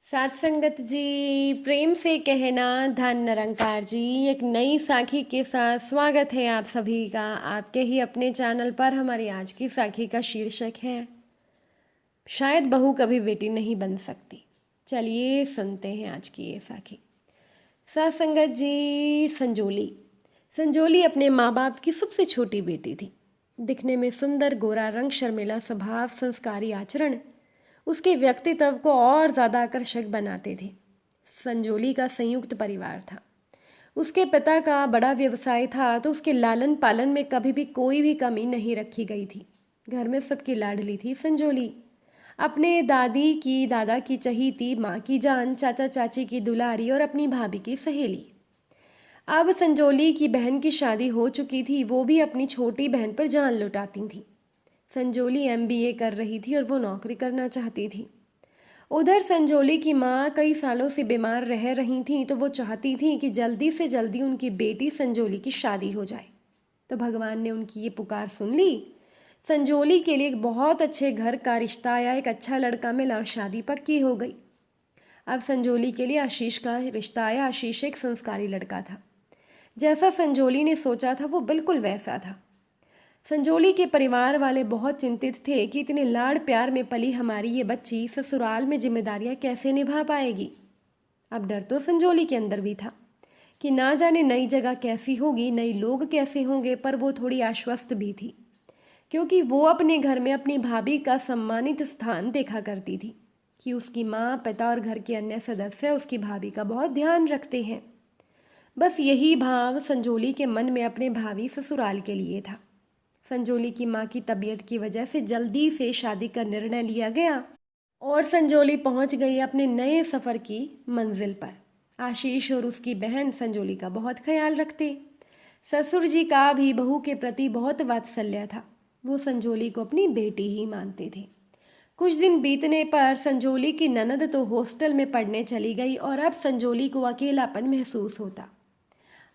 साथ संगत जी, प्रेम से कहना धन निरंकार जी। एक नई साखी के साथ स्वागत है आप सभी का आपके ही अपने चैनल पर। हमारी आज की साखी का शीर्षक है शायद बहू कभी बेटी नहीं बन सकती। चलिए सुनते हैं आज की ये साखी। साथ संगत जी, संजोली संजोली अपने माँ बाप की सबसे छोटी बेटी थी। दिखने में सुंदर, गोरा रंग, शर्मिला स्वभाव, संस्कारी आचरण उसके व्यक्तित्व को और ज़्यादा आकर्षक बनाते थे। संजोली का संयुक्त परिवार था। उसके पिता का बड़ा व्यवसाय था, तो उसके लालन पालन में कभी भी कोई भी कमी नहीं रखी गई थी। घर में सबकी लाडली थी संजोली। अपने दादी की, दादा की चहीती, माँ की जान, चाचा चाची की दुलारी और अपनी भाभी की सहेली। अब संजोली की बहन की शादी हो चुकी थी, वो भी अपनी छोटी बहन पर जान लुटाती थी। संजोली एमबीए कर रही थी और वो नौकरी करना चाहती थी। उधर संजोली की माँ कई सालों से बीमार रह रही थी, तो वो चाहती थी कि जल्दी से जल्दी उनकी बेटी संजोली की शादी हो जाए। तो भगवान ने उनकी ये पुकार सुन ली। संजोली के लिए एक बहुत अच्छे घर का रिश्ता आया, एक अच्छा लड़का मिला और शादी पक्की हो गई। अब संजोली के लिए आशीष का रिश्ता आया। आशीष एक संस्कारी लड़का था। जैसा संजोली ने सोचा था वो बिल्कुल वैसा था। संजोली के परिवार वाले बहुत चिंतित थे कि इतने लाड़ प्यार में पली हमारी ये बच्ची ससुराल में जिम्मेदारियां कैसे निभा पाएगी। अब डर तो संजोली के अंदर भी था कि ना जाने नई जगह कैसी होगी, नए लोग कैसे होंगे, पर वो थोड़ी आश्वस्त भी थी क्योंकि वो अपने घर में अपनी भाभी का सम्मानित स्थान देखा करती थी कि उसकी माँ, पिता और घर के अन्य सदस्य उसकी भाभी का बहुत ध्यान रखते हैं। बस यही भाव संजोली के मन में अपने भावी ससुराल के लिए था। संजोली की माँ की तबीयत की वजह से जल्दी से शादी का निर्णय लिया गया और संजोली पहुंच गई अपने नए सफ़र की मंजिल पर। आशीष और उसकी बहन संजोली का बहुत ख्याल रखते। ससुर जी का भी बहू के प्रति बहुत वात्सल्य था। वो संजोली को अपनी बेटी ही मानते थे। कुछ दिन बीतने पर संजोली की ननद तो हॉस्टल में पढ़ने चली गई और अब संजोली को अकेलापन महसूस होता।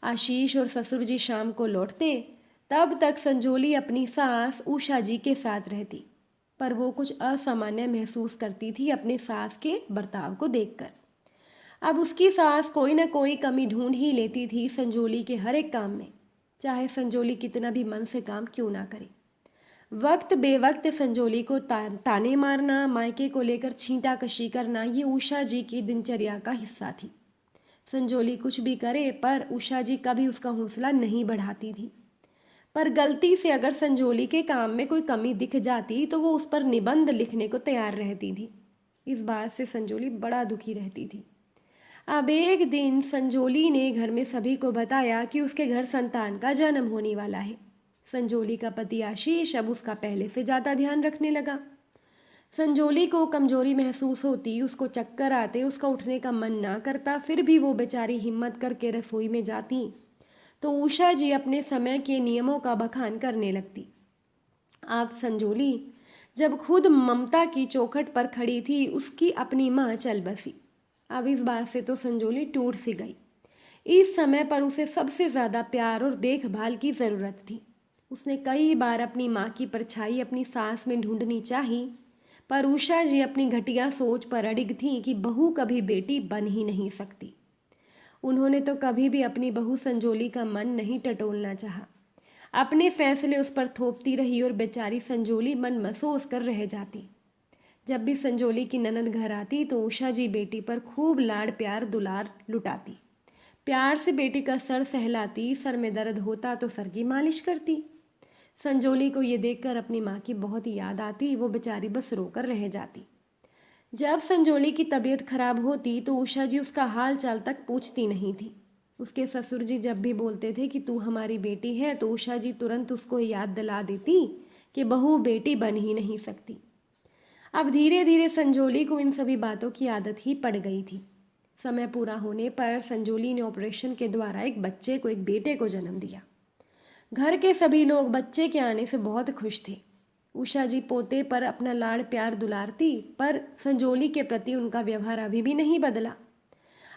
आशीष और ससुर जी शाम को लौटते, तब तक संजोली अपनी सास उषा जी के साथ रहती, पर वो कुछ असामान्य महसूस करती थी अपने सास के बर्ताव को देखकर। अब उसकी सास कोई ना कोई कमी ढूंढ ही लेती थी संजोली के हर एक काम में, चाहे संजोली कितना भी मन से काम क्यों ना करे। वक्त बेवक्त संजोली को ताने मारना, मायके को लेकर छींटा कशी करना, ये उषा जी की दिनचर्या का हिस्सा थी। संजोली कुछ भी करे, पर उषा जी कभी उसका हौसला नहीं बढ़ाती थी। पर गलती से अगर संजोली के काम में कोई कमी दिख जाती तो वो उस पर निबंध लिखने को तैयार रहती थी। इस बात से संजोली बड़ा दुखी रहती थी। अब एक दिन संजोली ने घर में सभी को बताया कि उसके घर संतान का जन्म होने वाला है। संजोली का पति आशीष अब उसका पहले से ज़्यादा ध्यान रखने लगा। संजोली को कमजोरी महसूस होती, उसको चक्कर आते, उसका उठने का मन ना करता, फिर भी वो बेचारी हिम्मत करके रसोई में जाती तो उषा जी अपने समय के नियमों का बखान करने लगती। आप संजोली जब खुद ममता की चौखट पर खड़ी थी, उसकी अपनी माँ चल बसी। अब इस बात से तो संजोली टूट सी गई। इस समय पर उसे सबसे ज़्यादा प्यार और देखभाल की ज़रूरत थी। उसने कई बार अपनी माँ की परछाई अपनी सांस में ढूंढनी चाही, पर उषा जी अपनी घटिया सोच पर अड़िग थी कि बहू कभी बेटी बन ही नहीं सकती। उन्होंने तो कभी भी अपनी बहू संजोली का मन नहीं टटोलना चाहा। अपने फैसले उस पर थोपती रही और बेचारी संजोली मन महसूस कर रह जाती। जब भी संजोली की ननद घर आती तो उषा जी बेटी पर खूब लाड़ प्यार दुलार लुटाती। प्यार से बेटी का सर सहलाती, सर में दर्द होता तो सर की मालिश करती। संजोली को ये देखकर अपनी माँ की बहुत याद आती। वो बेचारी बस रोकर रह जाती। जब संजोली की तबीयत खराब होती तो उषा जी उसका हाल चाल तक पूछती नहीं थी। उसके ससुर जी जब भी बोलते थे कि तू हमारी बेटी है, तो उषा जी तुरंत उसको याद दिला देती कि बहू बेटी बन ही नहीं सकती। अब धीरे धीरे संजोली को इन सभी बातों की आदत ही पड़ गई थी। समय पूरा होने पर संजोली ने ऑपरेशन के द्वारा एक बच्चे को, एक बेटे को जन्म दिया। घर के सभी लोग बच्चे के आने से बहुत खुश थे। उषा जी पोते पर अपना लाड़ प्यार दुलारती, पर संजोली के प्रति उनका व्यवहार अभी भी नहीं बदला।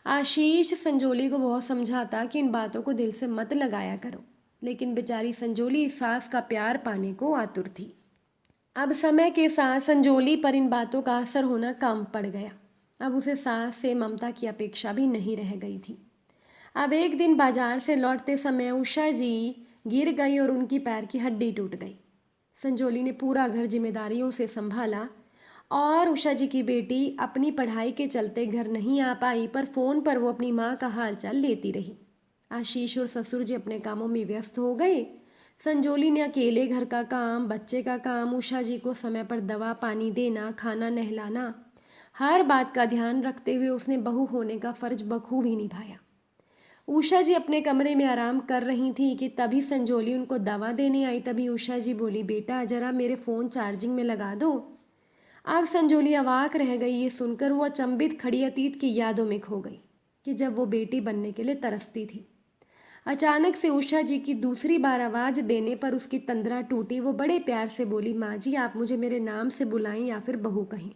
आशीष संजोली को बहुत समझाता कि इन बातों को दिल से मत लगाया करो, लेकिन बेचारी संजोली सास का प्यार पाने को आतुर थी। अब समय के साथ संजोली पर इन बातों का असर होना कम पड़ गया। अब उसे सास से ममता की अपेक्षा भी नहीं रह गई थी। अब एक दिन बाजार से लौटते समय उषा जी गिर गई और उनकी पैर की हड्डी टूट गई। संजोली ने पूरा घर जिम्मेदारियों से संभाला और उषा जी की बेटी अपनी पढ़ाई के चलते घर नहीं आ पाई, पर फोन पर वो अपनी माँ का हालचाल लेती रही। आशीष और ससुर जी अपने कामों में व्यस्त हो गए। संजोली ने अकेले घर का काम, बच्चे का काम, उषा जी को समय पर दवा पानी देना, खाना नहलाना, हर बात का ध्यान रखते हुए उसने बहू होने का फर्ज बखूबी निभाया। उषा जी अपने कमरे में आराम कर रही थी कि तभी संजोली उनको दवा देने आई। तभी उषा जी बोली, बेटा जरा मेरे फ़ोन चार्जिंग में लगा दो। अब संजोली अवाक रह गई। ये सुनकर वो अचंभित खड़ी अतीत की यादों में खो गई कि जब वो बेटी बनने के लिए तरसती थी। अचानक से उषा जी की दूसरी बार आवाज़ देने पर उसकी तंद्रा टूटी। वो बड़े प्यार से बोली, माँ जी आप मुझे मेरे नाम से बुलाएं या फिर बहू कहें।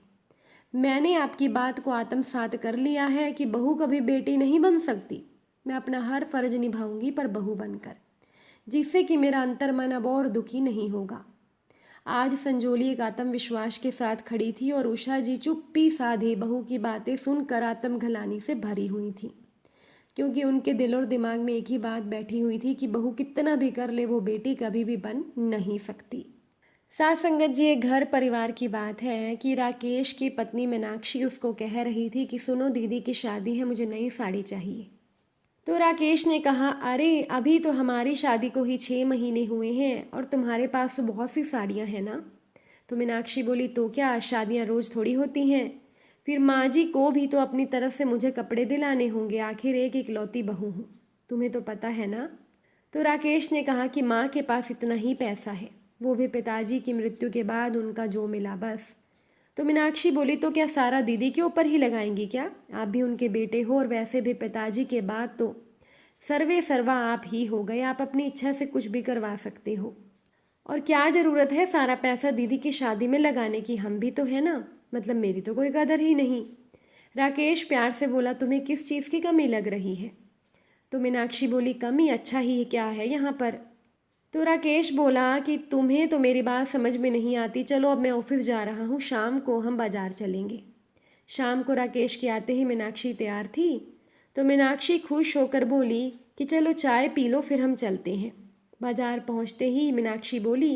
मैंने आपकी बात को आत्मसात कर लिया है कि बहू कभी बेटी नहीं बन सकती। मैं अपना हर फर्ज निभाऊंगी, पर बहू बनकर, जिससे कि मेरा अंतर्मन अब और दुखी नहीं होगा। आज संजोली एक आत्मविश्वास के साथ खड़ी थी और उषा जी चुप्पी साधे बहू की बातें सुनकर आत्मग्लानि से भरी हुई थी, क्योंकि उनके दिल और दिमाग में एक ही बात बैठी हुई थी कि बहू कितना भी कर ले वो बेटी कभी भी बन नहीं सकती। साथ संगत जी, एक घर परिवार की बात है कि राकेश की पत्नी मीनाक्षी उसको कह रही थी कि सुनो दीदी की शादी है, मुझे नई साड़ी चाहिए। तो राकेश ने कहा, अरे अभी तो हमारी शादी को ही 6 महीने हुए हैं और तुम्हारे पास तो बहुत सी साड़ियाँ हैं ना। तो मीनाक्षी बोली, तो क्या शादियाँ रोज़ थोड़ी होती हैं, फिर माँ जी को भी तो अपनी तरफ से मुझे कपड़े दिलाने होंगे, आखिर एक इकलौती बहू हूँ, तुम्हें तो पता है ना। तो राकेश ने कहा कि माँ के पास इतना ही पैसा है, वो भी पिताजी की मृत्यु के बाद उनका जो मिला बस। तो मीनाक्षी बोली, तो क्या सारा दीदी के ऊपर ही लगाएंगी क्या, आप भी उनके बेटे हो और वैसे भी पिताजी के बाद तो सर्वे सर्वा आप ही हो गए, आप अपनी इच्छा से कुछ भी करवा सकते हो और क्या ज़रूरत है सारा पैसा दीदी की शादी में लगाने की, हम भी तो है ना, मतलब मेरी तो कोई कदर ही नहीं। राकेश प्यार से बोला, तुम्हें किस चीज़ की कमी लग रही है। तो मीनाक्षी बोली, कमी अच्छा ही क्या है यहाँ पर। तो राकेश बोला कि तुम्हें तो मेरी बात समझ में नहीं आती, चलो अब मैं ऑफिस जा रहा हूँ, शाम को हम बाजार चलेंगे। शाम को राकेश के आते ही मीनाक्षी तैयार थी। तो मीनाक्षी खुश होकर बोली कि चलो चाय पी लो फिर हम चलते हैं। बाजार पहुँचते ही मीनाक्षी बोली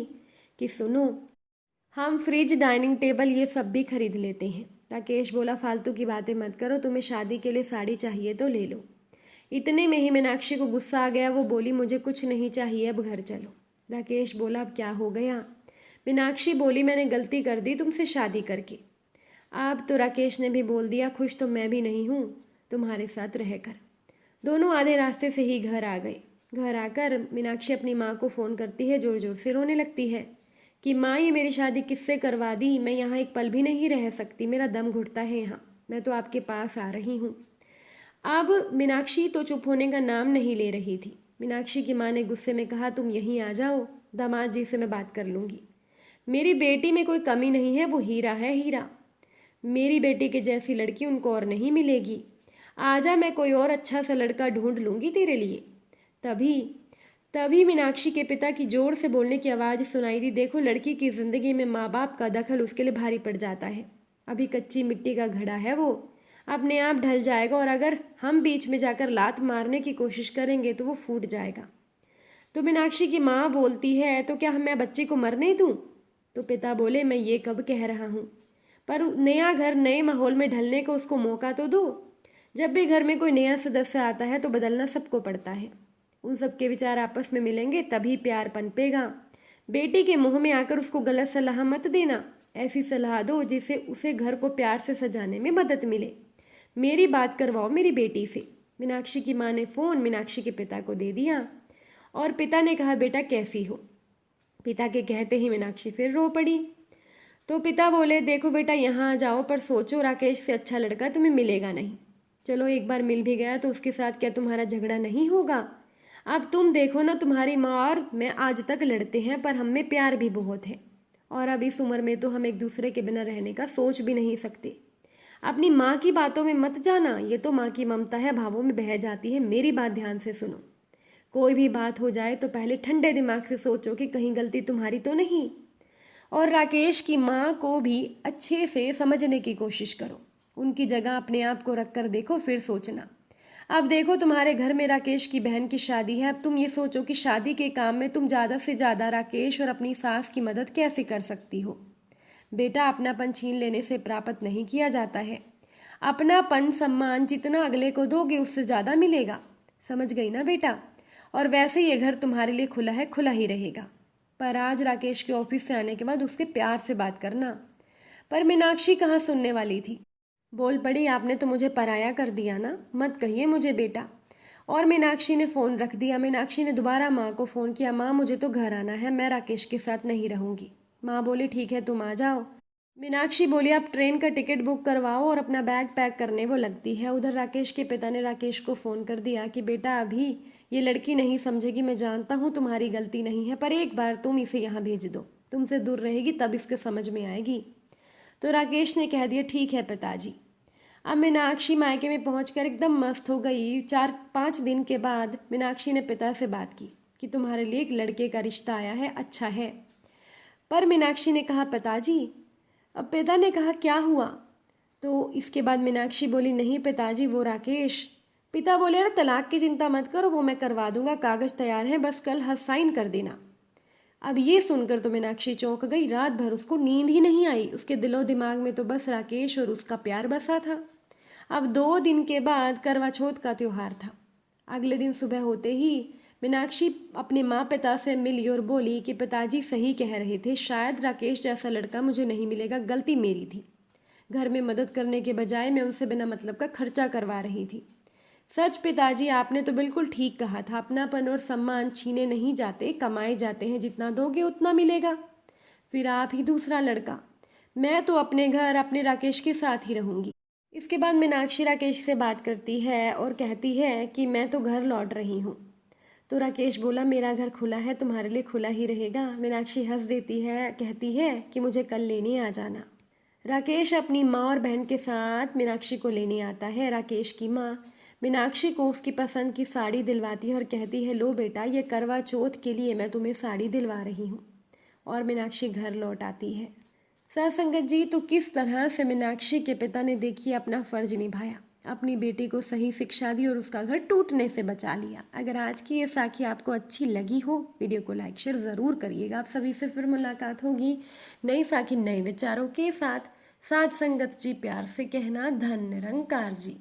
कि सुनो, हम फ्रिज, डाइनिंग टेबल ये सब भी खरीद लेते हैं। राकेश बोला, फालतू की बातें मत करो, तुम्हें शादी के लिए साड़ी चाहिए तो ले लो। इतने में ही मीनाक्षी को गुस्सा आ गया। वो बोली, मुझे कुछ नहीं चाहिए, अब घर चलो। राकेश बोला, अब क्या हो गया। मीनाक्षी बोली, मैंने गलती कर दी तुमसे शादी करके। अब तो राकेश ने भी बोल दिया, खुश तो मैं भी नहीं हूँ तुम्हारे साथ रहकर। दोनों आधे रास्ते से ही घर आ गए। घर आकर मीनाक्षी अपनी माँ को फ़ोन करती है, ज़ोर ज़ोर से रोने लगती है कि माँ ये मेरी शादी किससे करवा दी, मैं यहाँ एक पल भी नहीं रह सकती, मेरा दम घुटता है यहाँ, मैं तो आपके पास आ रही हूँ। अब मीनाक्षी तो चुप होने का नाम नहीं ले रही थी। मीनाक्षी की माँ ने गुस्से में कहा, तुम यहीं आ जाओ, दामाद जी से मैं बात कर लूँगी। मेरी बेटी में कोई कमी नहीं है, वो हीरा है हीरा। मेरी बेटी के जैसी लड़की उनको और नहीं मिलेगी। आजा, मैं कोई और अच्छा सा लड़का ढूंढ लूँगी तेरे लिए। तभी तभी मीनाक्षी के पिता की जोर से बोलने की आवाज़ सुनाई दी, देखो लड़की की ज़िंदगी में माँ बाप का दखल उसके लिए भारी पड़ जाता है, अभी कच्ची मिट्टी का घड़ा है, वो अपने आप ढल जाएगा और अगर हम बीच में जाकर लात मारने की कोशिश करेंगे तो वो फूट जाएगा। तो मीनाक्षी की माँ बोलती है, तो क्या मैं बच्चे को मरने दूँ। तो पिता बोले, मैं ये कब कह रहा हूँ, पर नया घर नए माहौल में ढलने को उसको मौका तो दो। जब भी घर में कोई नया सदस्य आता है तो बदलना सबको पड़ता है, उन सबके विचार आपस में मिलेंगे तभी प्यार पनपेगा। बेटी के मुंह में आकर उसको गलत सलाह मत देना, ऐसी सलाह दो जिससे उसे घर को प्यार से सजाने में मदद मिले। मेरी बात करवाओ मेरी बेटी से। मीनाक्षी की माँ ने फ़ोन मीनाक्षी के पिता को दे दिया और पिता ने कहा, बेटा कैसी हो। पिता के कहते ही मीनाक्षी फिर रो पड़ी। तो पिता बोले, देखो बेटा यहाँ आ जाओ, पर सोचो राकेश से अच्छा लड़का तुम्हें मिलेगा नहीं। चलो एक बार मिल भी गया तो उसके साथ क्या तुम्हारा झगड़ा नहीं होगा। अब तुम देखो ना, तुम्हारी माँ और मैं आज तक लड़ते हैं पर हम में प्यार भी बहुत है और अब इस उम्र में तो हम एक दूसरे के बिना रहने का सोच भी नहीं सकते। अपनी माँ की बातों में मत जाना, ये तो माँ की ममता है, भावों में बह जाती है। मेरी बात ध्यान से सुनो, कोई भी बात हो जाए तो पहले ठंडे दिमाग से सोचो कि कहीं गलती तुम्हारी तो नहीं, और राकेश की माँ को भी अच्छे से समझने की कोशिश करो। उनकी जगह अपने आप को रख कर देखो, फिर सोचना। अब देखो, तुम्हारे घर में राकेश की बहन की शादी है। अब तुम ये सोचो कि शादी के काम में तुम ज़्यादा से ज़्यादा राकेश और अपनी सास की मदद कैसे कर सकती हो। बेटा, अपनापन छीन लेने से प्राप्त नहीं किया जाता है। अपनापन सम्मान जितना अगले को दोगे उससे ज़्यादा मिलेगा। समझ गई ना बेटा? और वैसे ये घर तुम्हारे लिए खुला है, खुला ही रहेगा। पर आज राकेश के ऑफिस से आने के बाद उसके प्यार से बात करना। पर मीनाक्षी कहाँ सुनने वाली थी। बोल पड़ी, आपने तो मुझे पराया कर दिया ना, मत कहिए मुझे बेटा। और मीनाक्षी ने फ़ोन रख दिया। मीनाक्षी ने दोबारा माँ को फ़ोन किया, माँ मुझे तो घर आना है, मैं राकेश के साथ नहीं रहूँगी। माँ बोली ठीक है, तुम आ जाओ। मीनाक्षी बोली आप ट्रेन का टिकट बुक करवाओ और अपना बैग पैक करने वो लगती है। उधर राकेश के पिता ने राकेश को फ़ोन कर दिया कि बेटा अभी ये लड़की नहीं समझेगी, मैं जानता हूँ तुम्हारी गलती नहीं है, पर एक बार तुम इसे यहाँ भेज दो, तुमसे दूर रहेगी तब इसके समझ में आएगी। तो राकेश ने कह दिया ठीक है पिताजी। अब मीनाक्षी मायके में पहुंचकर एकदम मस्त हो गई। 4-5 दिन के बाद मीनाक्षी ने पिता से बात की कि तुम्हारे लिए एक लड़के का रिश्ता आया है, अच्छा है। पर मीनाक्षी ने कहा पिताजी। अब पिता ने कहा क्या हुआ? तो इसके बाद मीनाक्षी बोली नहीं पिताजी, वो राकेश। पिता बोले अरे तलाक की चिंता मत करो, वो मैं करवा दूंगा, कागज तैयार हैं, बस कल साइन कर देना। अब ये सुनकर तो मीनाक्षी चौंक गई। रात भर उसको नींद ही नहीं आई। उसके दिलो दिमाग में तो बस राकेश और उसका प्यार बसा था। अब 2 दिन के बाद करवा चौथ का त्योहार था। अगले दिन सुबह होते ही मीनाक्षी अपने माँ पिता से मिली और बोली कि पिताजी सही कह रहे थे, शायद राकेश जैसा लड़का मुझे नहीं मिलेगा, गलती मेरी थी। घर में मदद करने के बजाय मैं उनसे बिना मतलब का खर्चा करवा रही थी। सच पिताजी, आपने तो बिल्कुल ठीक कहा था, अपनापन और सम्मान छीने नहीं जाते, कमाए जाते हैं, जितना दोगे उतना मिलेगा। फिर आप ही दूसरा लड़का। मैं तो अपने घर अपने राकेश के साथ ही रहूंगी। इसके बाद मीनाक्षी राकेश से बात करती है और कहती है कि मैं तो घर लौट रही हूँ। तो राकेश बोला मेरा घर खुला है, तुम्हारे लिए खुला ही रहेगा। मीनाक्षी हंस देती है, कहती है कि मुझे कल लेने आ जाना। राकेश अपनी माँ और बहन के साथ मीनाक्षी को लेने आता है। राकेश की माँ मीनाक्षी को उसकी पसंद की साड़ी दिलवाती है और कहती है लो बेटा, ये करवा चौथ के लिए मैं तुम्हें साड़ी दिलवा रही हूँ। और मीनाक्षी घर लौट आती है। सरसंगत जी, तो किस तरह से मीनाक्षी के पिता ने देखिए अपना फर्ज निभाया, अपनी बेटी को सही शिक्षा दी और उसका घर टूटने से बचा लिया। अगर आज की ये साखी आपको अच्छी लगी हो, वीडियो को लाइक शेयर ज़रूर करिएगा। आप सभी से फिर मुलाकात होगी नई साखी नए विचारों के साथ। साथ संगत जी, प्यार से कहना, धन निरंकार जी।